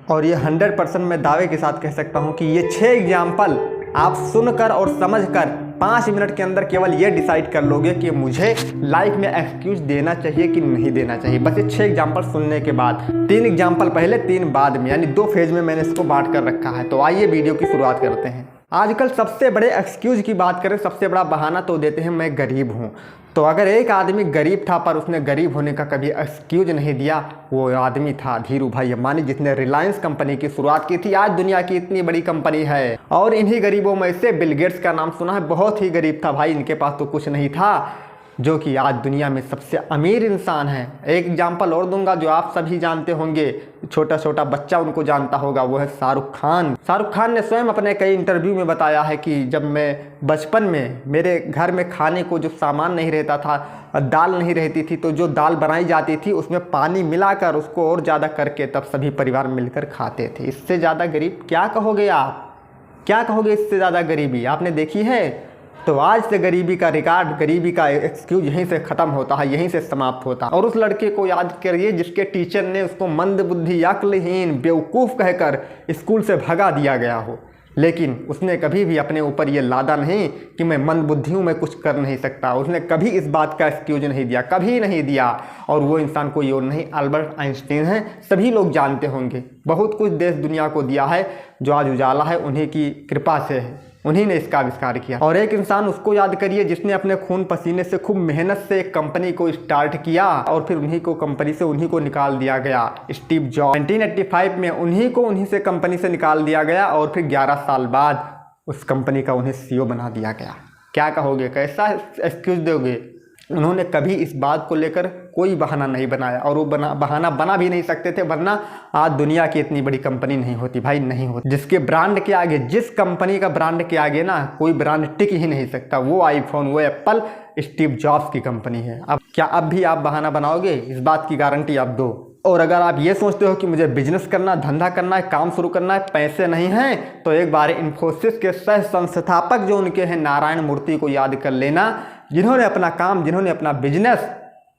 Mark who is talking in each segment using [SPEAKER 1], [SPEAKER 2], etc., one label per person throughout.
[SPEAKER 1] और ये 100% मैं दावे के साथ कह सकता हूँ कि ये 6 एग्जाम्पल आप सुनकर और समझकर 5 मिनट के अंदर केवल ये डिसाइड कर लोगे कि मुझे लाइफ में एक्सक्यूज देना चाहिए कि नहीं देना चाहिए। बस ये 6 एग्जाम्पल सुनने के बाद, 3 एग्जाम्पल पहले 3 बाद में, यानी 2 फेज में मैंने इसको बांट कर रखा है। तो आइए वीडियो की शुरुआत करते हैं। आजकल सबसे बड़े एक्सक्यूज की बात करें, सबसे बड़ा बहाना तो देते हैं मैं गरीब हूँ। तो अगर एक आदमी गरीब था पर उसने गरीब होने का कभी एक्सक्यूज नहीं दिया, वो आदमी था धीरू भाई अंबानी, जिसने रिलायंस कंपनी की शुरुआत की थी। आज दुनिया की इतनी बड़ी कंपनी है। और इन्हीं गरीबों में से बिल गेट्स का नाम सुना है, बहुत ही गरीब था भाई, इनके पास तो कुछ नहीं था, जो कि आज दुनिया में सबसे अमीर इंसान है। एक एग्जाम्पल और दूंगा जो आप सभी जानते होंगे, छोटा छोटा बच्चा उनको जानता होगा, वो है शाहरुख खान। शाहरुख खान ने स्वयं अपने कई इंटरव्यू में बताया है कि जब मैं बचपन में मेरे घर में खाने को जो सामान नहीं रहता था, दाल नहीं रहती थी, तो जो दाल बनाई जाती थी उसमें पानी मिलाकर उसको और ज़्यादा करके तब सभी परिवार मिलकर खाते थे। इससे ज़्यादा गरीब क्या कहोगे आप? क्या कहोगे इससे ज़्यादा गरीबी आपने देखी है? तो आज से गरीबी का रिकॉर्ड, गरीबी का एक्सक्यूज यहीं से ख़त्म होता है, यहीं से समाप्त होता है। और उस लड़के को याद करिए जिसके टीचर ने उसको मंदबुद्धि, अक्लहीन, बेवकूफ़ कहकर स्कूल से भगा दिया गया हो, लेकिन उसने कभी भी अपने ऊपर ये लादा नहीं कि मैं मंदबुद्धि हूँ, मैं कुछ कर नहीं सकता। उसने कभी इस बात का एक्सक्यूज नहीं दिया, कभी नहीं दिया। और वो इंसान कोई और नहीं, अल्बर्ट आइंस्टीन है, सभी लोग जानते होंगे। बहुत कुछ देश दुनिया को दिया है, जो आज उजाला है उन्हीं की कृपा से है, उन्हीं ने इसका आविष्कार किया। और एक इंसान उसको याद करिए जिसने अपने खून पसीने से खूब मेहनत से एक कंपनी को स्टार्ट किया और फिर उन्हीं को कंपनी से उन्हीं को निकाल दिया गया, स्टीव जॉब। 1985 में उन्हीं से कंपनी से निकाल दिया गया और फिर 11 साल बाद उस कंपनी का उन्हें CEO बना दिया गया। क्या कहोगे, कैसा एक्सक्यूज दोगे? उन्होंने कभी इस बात को लेकर कोई बहाना नहीं बनाया, और वो बहाना बना भी नहीं सकते थे, वरना आज दुनिया की इतनी बड़ी कंपनी नहीं होती भाई, नहीं होती। जिसके ब्रांड के आगे, जिस कंपनी का ब्रांड के आगे ना कोई ब्रांड टिक ही नहीं सकता, वो आईफोन, वो एप्पल, स्टीव जॉब्स की कंपनी है। अब क्या अब भी आप बहाना बनाओगे? इस बात की गारंटी आप दो। और अगर आप ये सोचते हो कि मुझे बिजनेस करना, धंधा करना है, काम शुरू करना है, पैसे नहीं हैं, तो एक बार इन्फोसिस के सह संस्थापक जो उनके हैं नारायण मूर्ति को याद कर लेना, जिन्होंने अपना काम, जिन्होंने अपना बिजनेस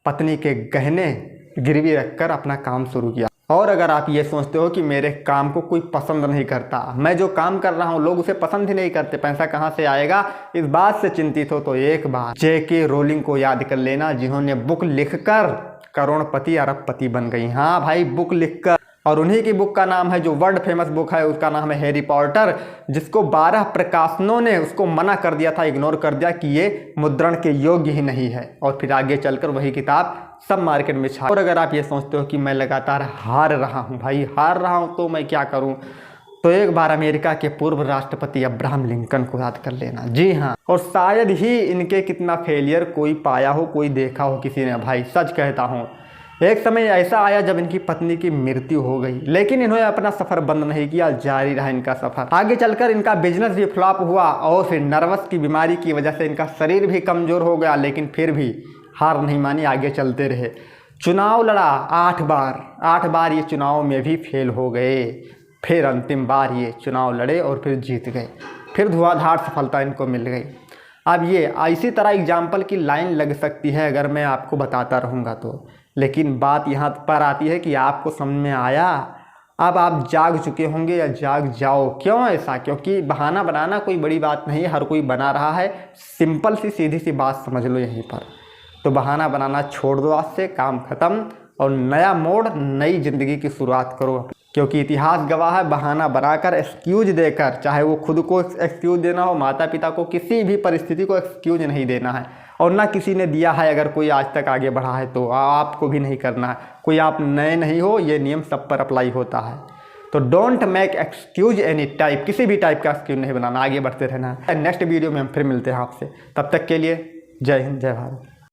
[SPEAKER 1] पत्नी के गहने गिरवी रखकर अपना काम शुरू किया। और अगर आप ये सोचते हो कि मेरे काम को कोई पसंद नहीं करता, मैं जो काम कर रहा हूँ लोग उसे पसंद ही नहीं करते, पैसा कहाँ से आएगा, इस बात से चिंतित हो तो एक बार J.K. रोलिंग को याद कर लेना, जिन्होंने बुक लिखकर करोड़पति अरबपति बन गई। हाँ भाई, बुक लिखकर। और उन्हीं की बुक का नाम है, जो वर्ल्ड फेमस बुक है, उसका नाम है हैरी पॉटर, जिसको 12 प्रकाशनों ने उसको मना कर दिया था, इग्नोर कर दिया कि ये मुद्रण के योग्य ही नहीं है। और फिर आगे चलकर वही किताब सब मार्केट में छा। और अगर आप ये सोचते हो कि मैं लगातार हार रहा हूँ, भाई हार रहा हूँ तो मैं क्या करूँ, तो एक बार अमेरिका के पूर्व राष्ट्रपति अब्राहम लिंकन को याद कर लेना। जी हाँ, और शायद ही इनके कितना फेलियर कोई पाया हो, कोई देखा हो किसी ने। भाई सच कहता हूँ, एक समय ऐसा आया जब इनकी पत्नी की मृत्यु हो गई, लेकिन इन्होंने अपना सफ़र बंद नहीं किया, जारी रहा इनका सफ़र। आगे चलकर इनका बिजनेस भी फ्लॉप हुआ और फिर नर्वस की बीमारी की वजह से इनका शरीर भी कमज़ोर हो गया, लेकिन फिर भी हार नहीं मानी, आगे चलते रहे। चुनाव लड़ा 8 बार ये चुनाव में भी फेल हो गए। फिर अंतिम बार ये चुनाव लड़े और फिर जीत गए, फिर धुआंधार सफलता इनको मिल गई। अब ये इसी तरह एग्जाम्पल की लाइन लग सकती है अगर मैं आपको बताता रहूँगा तो, लेकिन बात यहाँ पर आती है कि आपको समझ में आया, अब आप जाग चुके होंगे या जाग जाओ। क्यों ऐसा? क्योंकि बहाना बनाना कोई बड़ी बात नहीं, हर कोई बना रहा है। सिंपल सी सीधी सी बात समझ लो यहीं पर। तो बहाना बनाना छोड़ दो, आज से काम खत्म और नया मोड़, नई ज़िंदगी की शुरुआत करो। क्योंकि इतिहास गवाह है, बहाना बनाकर, एक्सक्यूज देकर, चाहे वो खुद को एक्सक्यूज देना हो, माता पिता को, किसी भी परिस्थिति को एक्सक्यूज नहीं देना है। और ना किसी ने दिया है। अगर कोई आज तक आगे बढ़ा है तो आपको भी नहीं करना है। कोई आप नए नहीं हो, ये नियम सब पर अप्लाई होता है। तो don't make excuse any type, किसी भी टाइप का एक्सक्यूज नहीं बनाना, आगे बढ़ते रहना है। नेक्स्ट वीडियो में हम फिर मिलते हैं आपसे, तब तक के लिए जय हिंद, जय भारत।